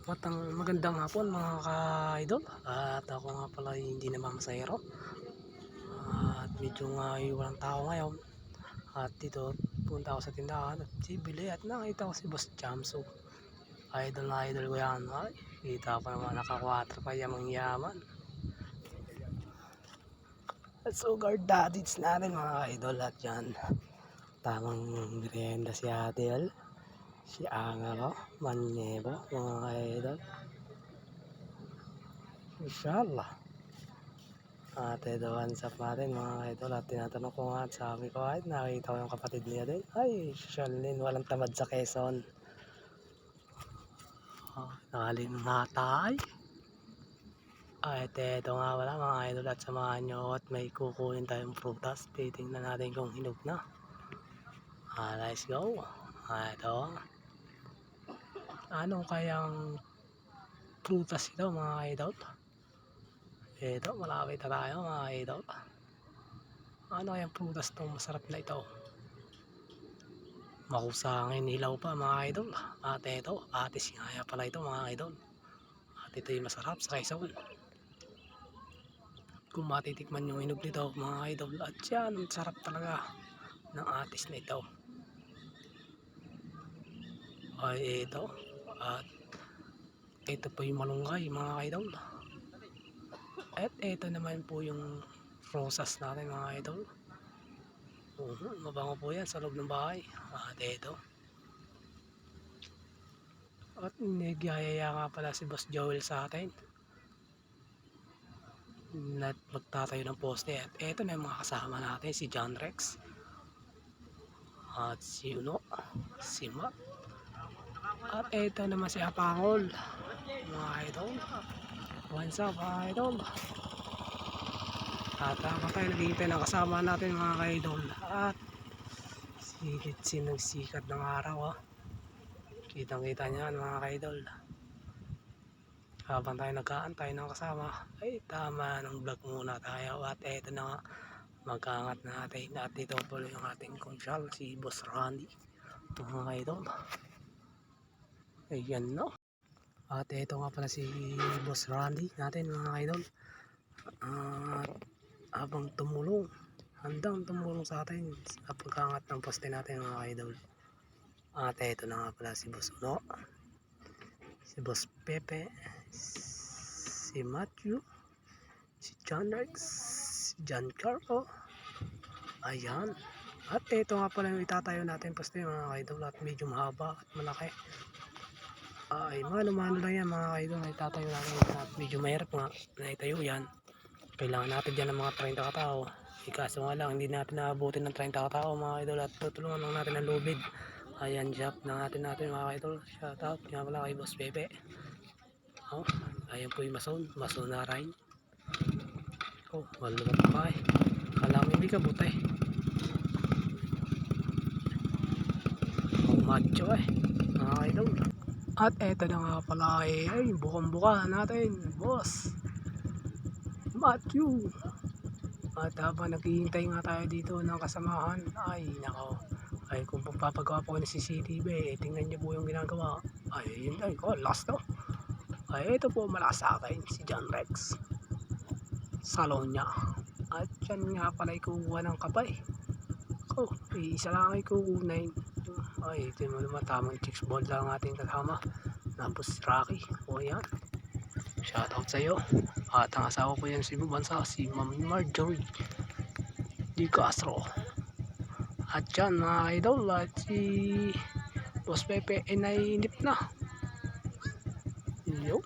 Magandang hapon mga ka-idol, at ako nga pala hindi namamasahero, at medyo nga walang tao ngayon, at dito punta ako sa tindahan at bibili at nakita ko si Boss Jamso. Idol na idol ko yan. Ay, kita pa naman naka-4 pa yamang yaman at sugar daddies natin mga idol. At yan, tamang merienda si Adel, si Angelo Manyebo mga idol, inshallah. At ito, what's up natin mga idol, at tinatanong ko nga at sabi ko ay nakita ko yung kapatid niya din, ay Shalin, walang tamad sa Quezon. Nakaling matay. At ito nga wala mga idol, at samahan nyo at may kukunin tayong prutas. Titingnan natin kung hinog na. Let's go. Ito, ano kayang prutas ito mga idol? Ito, malapit na tayo mga idol. Ano kayang prutas itong masarap na ito? Makusangin hilaw pa mga idol. At ito, atis nga pala ito mga idol. At ito yung masarap sa Quezon. Kung matitikman yung hinog nito mga idol, at yan, ang sarap talaga ng atis na ito. Ay ito, at ito po yung malunggay mga idol. At ito naman po yung rosas natin mga idol. Mabango po yan sa loob ng bahay. At ito, at nagyayaya nga pala si Boss Joel sa atin at magtatayo ng poste. At ito na yung mga kasama natin, si John Rex at si Uno, si Matt, at ito naman si Apangol mga idol. What's up mga idol? At habang tayo naghihintay ng kasama natin mga idol, at silid ng sikat ng araw, kitang kita nyan mga idol. Habang tayo nagkaantay ng kasama, ay tama ng vlog muna tayo. At eto na nga, magkaangat natin. At ito po yung ating konsyal, si Boss Randy mga idol. Ayan no. At ito nga pala si Boss Randy natin mga idol. At habang handang tumulong sa atin sa pagkaangat ng poste natin mga idol. At ito na nga pala si Boss Uno, si Boss Pepe, si Matthew, si John Rex, si John Carlo. Ayan. At ito nga pala yung itatayo natin poste mga idol, at medyo mahaba at malaki. Ay mano-mano lang yan mga idol na itatayo natin, at medyo mahirap nga na itayo yan. Kailangan natin dyan ng mga 30 katao. Kaso nga lang hindi natin naabutin ng 30 katao mga idol, at tutulungan lang natin ng lubid. Ayan, job na natin mga idol. Shout out nga pala kay Boss Pepe. Ayan po yung mason na rin. Malumat pa eh. Kala mo hindi ka butay. Macho eh mga idol. At eto na nga pala ay bukang-buka natin, Boss Matthew. At habang naghihintay nga tayo dito ng kasamahan, ay nako, ay kung papagawa po ng CCTV, tingnan niyo po yung ginagawa. Ay yun ay last no. Ay ito po malasakay si John Rex Salonya. At yan nga pala kukuha ng kapay. Isa lang ay kukunin. Ay ito yung matamang chicks ball lang ating kasama, tapos Rocky. Yan, shoutout sa iyo. At ang asawa ko yan si Bansa, si Ma'am Marjorie Di Castro. At yan mga idol, at si Boss Pepe ay naiinip na. Yo.